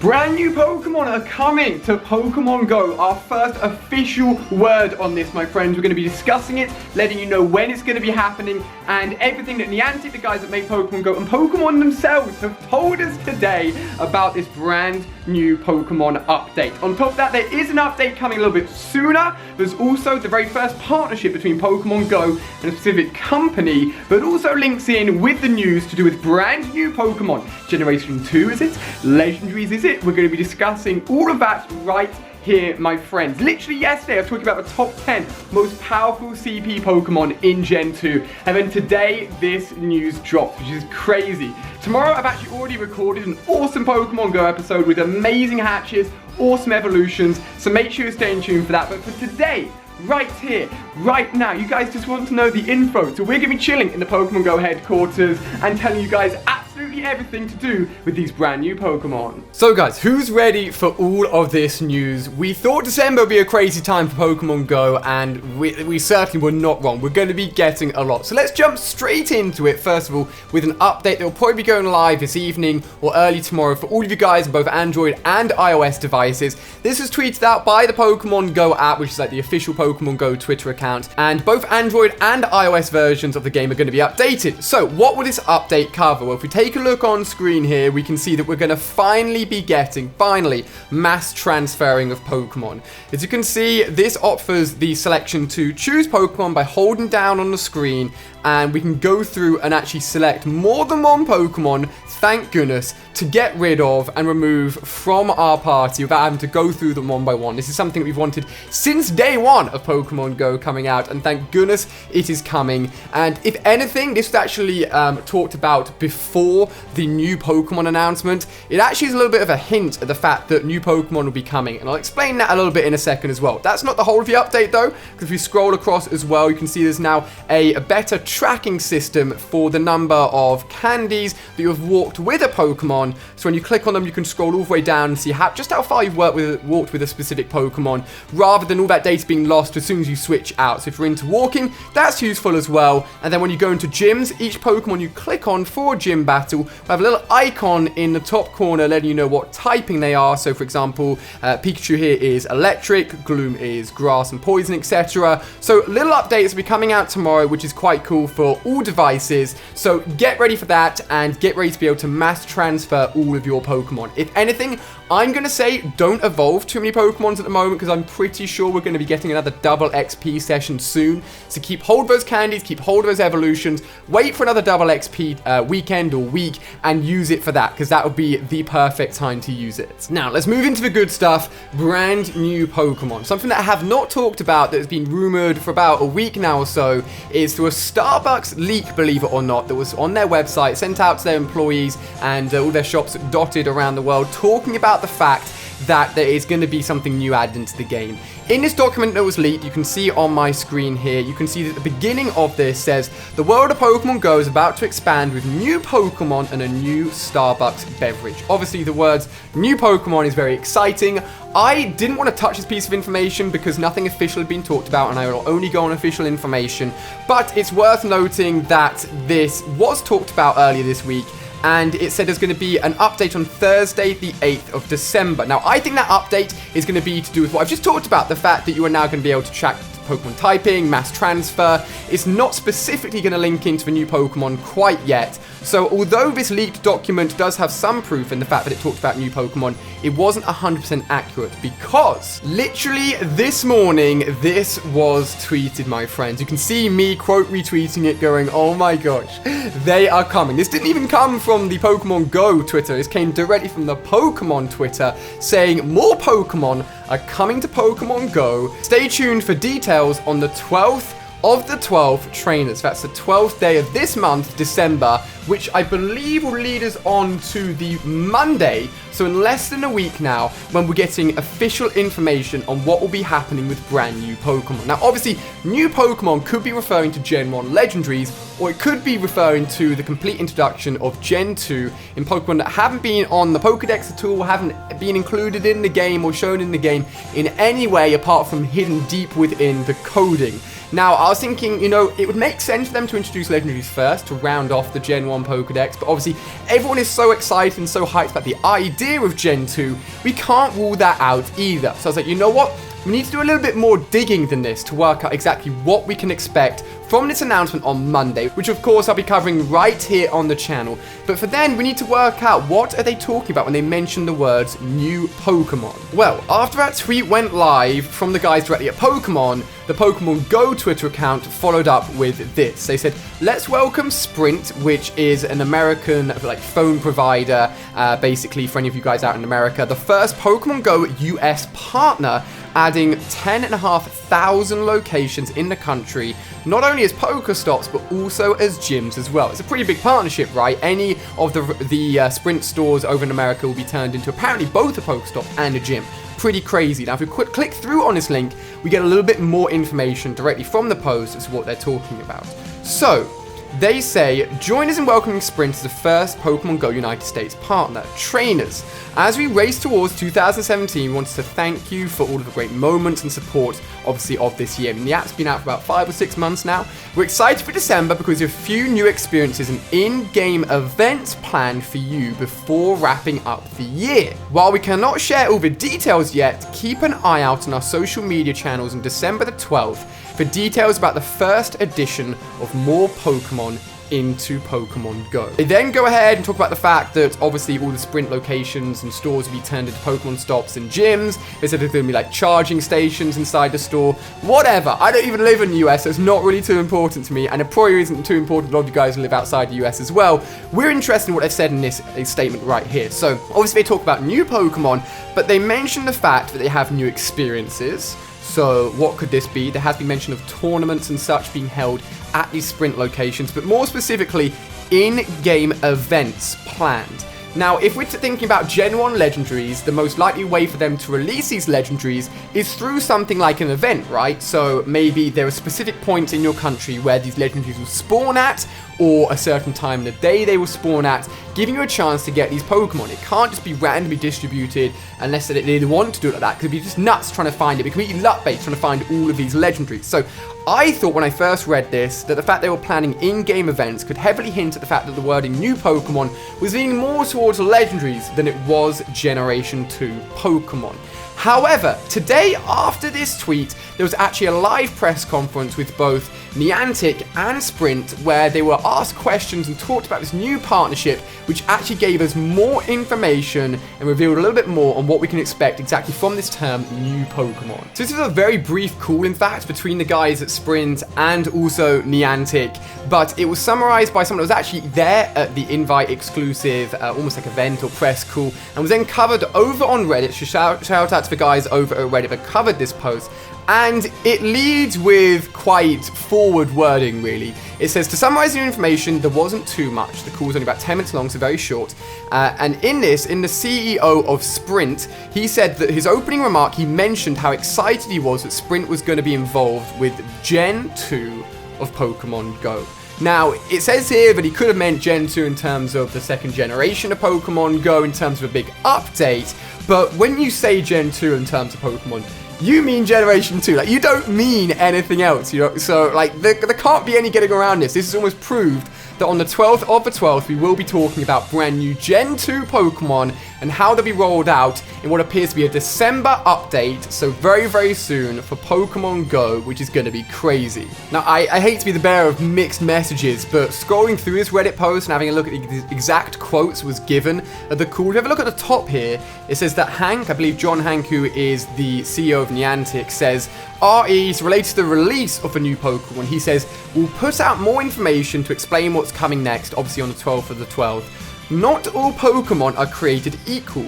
Brand new Pokemon are coming to Pokemon Go. Our first official word on this, my friends. We're going to be discussing it, letting you know when it's going to be happening, and everything that Niantic, the guys that make Pokemon Go, and Pokemon themselves have told us today about this brand new Pokemon update. On top of that, there is an update coming a little bit sooner. There's also the very first partnership between Pokemon Go and a specific company, but also links in with the news to do with brand new Pokemon. Generation 2, is it? Legendaries, is it? We're going to be discussing all of that right here, my friends. Literally yesterday, I was talking about the top 10 most powerful CP Pokemon in Gen 2. And then today, this news drops, which is crazy. Tomorrow, I've actually already recorded an awesome Pokemon Go episode with amazing hatches, awesome evolutions. So make sure you're staying tuned for that. But for today, right here, right now, you guys just want to know the info. So we're going to be chilling in the Pokemon Go headquarters and telling you guys absolutely everything to do with these brand new Pokemon. So guys, who's ready for all of this news? We thought December would be a crazy time for Pokemon Go, and we certainly were not wrong. We're going to be getting a lot. So let's jump straight into it, first of all, with an update that will probably be going live this evening or early tomorrow for all of you guys on both Android and iOS devices. This was tweeted out by the Pokemon Go app, which is like the official Pokemon Go Twitter account, and both Android and iOS versions of the game are going to be updated. So what will this update cover? Well, if we take a look on screen here, we can see that we're going to finally be getting, mass transferring of Pokemon. As you can see, this offers the selection to choose Pokemon by holding down on the screen, and we can go through and actually select more than one Pokemon, thank goodness, to get rid of and remove from our party without having to go through them one by one. This is something that we've wanted since day one of Pokemon Go coming out, and thank goodness it is coming. And if anything, this was actually talked about before the new Pokemon announcement. It actually is a little bit of a hint at the fact that new Pokemon will be coming, and I'll explain that a little bit in a second as well. That's not the whole of the update though, because if we scroll across as well, you can see there's now a better tracking system for the number of candies that you have walked with a Pokemon. So when you click on them, you can scroll all the way down and see just how far you've walked with a specific Pokemon, rather than all that data being lost as soon as you switch out. So if you're into walking, that's useful as well. And then when you go into gyms, each Pokemon you click on for a gym battle will have a little icon in the top corner letting you know what typing they are. So for example, Pikachu here is electric, Gloom is grass and poison, etc. So little updates will be coming out tomorrow, which is quite cool for all devices. So get ready for that, and get ready to be able to mass transfer all of your Pokemon. If anything, I'm going to say don't evolve too many Pokemons at the moment, because I'm pretty sure we're going to be getting another double XP session soon. So keep hold of those candies, keep hold of those evolutions, wait for another double XP weekend or week, and use it for that, because that would be the perfect time to use it. Now, let's move into the good stuff. Brand new Pokemon. Something that I have not talked about that has been rumored for about a week now or so is through a Starbucks leak, believe it or not, that was on their website, sent out to their employees and all their shops dotted around the world, talking about the fact that there is going to be something new added into the game. In this document that was leaked, you can see on my screen here, you can see that the beginning of this says, the world of Pokemon Go is about to expand with new Pokemon and a new Starbucks beverage. Obviously, the words new Pokemon is very exciting. I didn't want to touch this piece of information because nothing official had been talked about, and I will only go on official information. But it's worth noting that this was talked about earlier this week, and it said there's going to be an update on Thursday, the 8th of December. Now, I think that update is going to be to do with what I've just talked about, the fact that you are now going to be able to track Pokemon typing, mass transfer. It's not specifically going to link into the new Pokemon quite yet. So although this leaked document does have some proof in the fact that it talked about new Pokemon, it wasn't 100% accurate, because literally this morning, this was tweeted, my friends. You can see me quote retweeting it going, oh my gosh, they are coming. This didn't even come from the Pokemon Go Twitter. This came directly from the Pokemon Twitter saying more Pokemon are coming to Pokemon Go. Stay tuned for details on the 12th of the 12 trainers. That's the 12th day of this month, December, which I believe will lead us on to the Monday, so in less than a week now, when we're getting official information on what will be happening with brand new Pokemon. Now, obviously, new Pokemon could be referring to Gen 1 Legendaries, or it could be referring to the complete introduction of Gen 2 in Pokemon that haven't been on the Pokedex at all, haven't been included in the game or shown in the game in any way apart from hidden deep within the coding. Now, I was thinking, you know, it would make sense for them to introduce Legendaries first to round off the Gen 1 Pokemon Pokedex, but obviously everyone is so excited and so hyped about the idea of Gen 2, we can't rule that out either. So I was like, you know what? We need to do a little bit more digging than this to work out exactly what we can expect from this announcement on Monday, which of course I'll be covering right here on the channel. But for then, we need to work out what are they talking about when they mention the words new Pokemon. Well, after that tweet went live from the guys directly at Pokemon, the Pokemon Go Twitter account followed up with this. They said, let's welcome Sprint, which is an American phone provider, basically for any of you guys out in America, the first Pokemon Go US partner, adding 10,500 locations in the country, not only as Pokestops, but also as gyms as well. It's a pretty big partnership, right? Any of the Sprint stores over in America will be turned into apparently both a Pokestop and a gym. Pretty crazy. Now, if we click through on this link, we get a little bit more information directly from the post as to what they're talking about. So, they say, join us in welcoming Sprint as the first Pokemon Go United States partner. Trainers, as we race towards 2017, we wanted to thank you for all of the great moments and support, obviously, of this year. I mean, the app's been out for about 5 or 6 months now. We're excited for December because we have a few new experiences and in-game events planned for you before wrapping up the year. While we cannot share all the details yet, keep an eye out on our social media channels on December the 12th for details about the first edition of More Pokemon into Pokemon Go. They then go ahead and talk about the fact that obviously all the Sprint locations and stores will be turned into Pokemon stops and gyms. They said there's going to be like charging stations inside the store. Whatever. I don't even live in the US, so it's not really too important to me, and it probably isn't too important to a lot of you guys who live outside the US as well. We're interested in what they've said in this statement right here. So obviously they talk about new Pokemon, but they mention the fact that they have new experiences. So what could this be? There has been mention of tournaments and such being held at these Sprint locations, but more specifically, in-game events planned. Now, if we're thinking about Gen 1 Legendaries, the most likely way for them to release these Legendaries is through something like an event, right? So maybe there are specific points in your country where these Legendaries will spawn at, or a certain time in the day they will spawn at, giving you a chance to get these Pokemon. It can't just be randomly distributed unless they want to do it like that, because it'd be just nuts trying to find it. It can be luck-based trying to find all of these Legendaries. So I thought when I first read this that the fact they were planning in-game events could heavily hint at the fact that the wording new Pokemon was leaning more towards Legendaries than it was Generation 2 Pokemon. However, today after this tweet, there was actually a live press conference with both Niantic and Sprint where they were asked questions and talked about this new partnership, which actually gave us more information and revealed a little bit more on what we can expect exactly from this term, new Pokemon. So this is a very brief call, in fact, between the guys at Sprint and also Niantic, but it was summarized by someone that was actually there at the invite exclusive, almost like event or press call, and was then covered over on Reddit. So shout out to the guys over at Reddit that covered this post. And it leads with quite forward wording, really. It says, to summarize your information, there wasn't too much. The call was only about 10 minutes long, so very short. And in the CEO of Sprint, he said that his opening remark, he mentioned how excited he was that Sprint was going to be involved with Gen 2 of Pokemon Go. Now, it says here that he could have meant Gen 2 in terms of the second generation of Pokemon Go, in terms of a big update, but when you say Gen 2 in terms of Pokemon, you mean Generation 2, like, you don't mean anything else, you know, so, like, there can't be any getting around this. This is almost proved that on the 12th of the 12th, we will be talking about brand new Gen 2 Pokemon and how they'll be rolled out in what appears to be a December update, so very, very soon for Pokemon Go, which is going to be crazy. Now, I hate to be the bearer of mixed messages, but scrolling through this Reddit post and having a look at the exact quotes was given at the call, if you have a look at the top here, it says that Hank, I believe John Hank, who is the CEO of Niantic, says, RE is related to the release of a new Pokemon. He says, we'll put out more information to explain what's coming next, obviously on the 12th of the 12th. Not all Pokemon are created equal,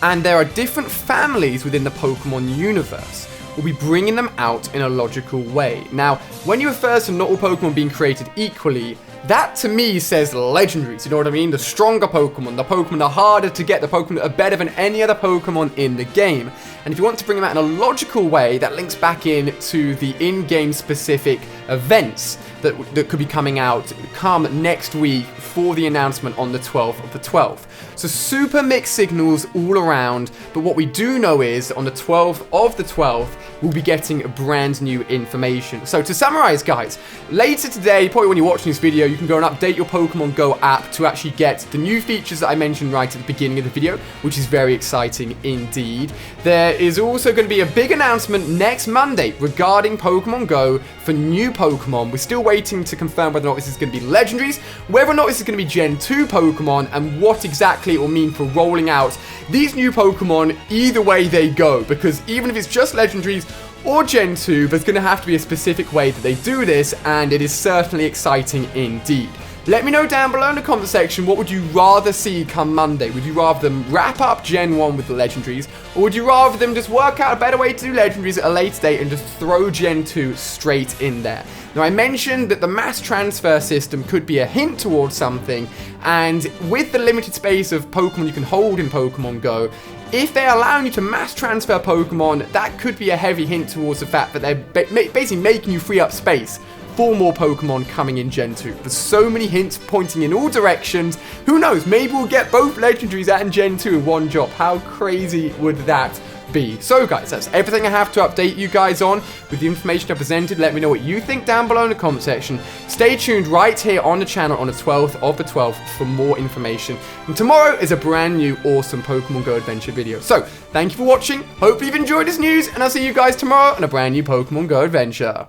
and there are different families within the Pokemon universe. We'll be bringing them out in a logical way. Now, when you refer to not all Pokemon being created equally, that to me says Legendaries, you know what I mean? The stronger Pokemon, the Pokemon that are harder to get, the Pokemon that are better than any other Pokemon in the game. And if you want to bring them out in a logical way, that links back in to the in-game specific events. that could be coming out come next week for the announcement on the 12th of the 12th. So super mixed signals all around, but what we do know is on the 12th of the 12th, we'll be getting brand new information. So to summarize, guys, later today, probably when you're watching this video, you can go and update your Pokemon Go app to actually get the new features that I mentioned right at the beginning of the video, which is very exciting indeed. There is also going to be a big announcement next Monday regarding Pokemon Go for new Pokemon. We're still waiting to confirm whether or not this is going to be Legendaries, whether or not this is going to be Gen 2 Pokemon, and what exactly it will mean for rolling out these new Pokemon either way they go, because even if it's just Legendaries or Gen 2, there's going to have to be a specific way that they do this, and it is certainly exciting indeed. Let me know down below in the comment section, what would you rather see come Monday? Would you rather them wrap up Gen 1 with the Legendaries, or would you rather them just work out a better way to do Legendaries at a later date and just throw Gen 2 straight in there? Now, I mentioned that the mass transfer system could be a hint towards something, and with the limited space of Pokemon you can hold in Pokemon Go, if they're allowing you to mass transfer Pokemon, that could be a heavy hint towards the fact that they're basically making you free up space for more Pokemon coming in Gen 2. There's so many hints pointing in all directions. Who knows? Maybe we'll get both Legendaries and Gen 2 in one job. How crazy would that be? So guys, that's everything I have to update you guys on with the information I presented. Let me know what you think down below in the comment section. Stay tuned right here on the channel on the 12th of the 12th for more information. And tomorrow is a brand new awesome Pokemon Go adventure video. So thank you for watching. Hopefully you've enjoyed this news, and I'll see you guys tomorrow on a brand new Pokemon Go adventure.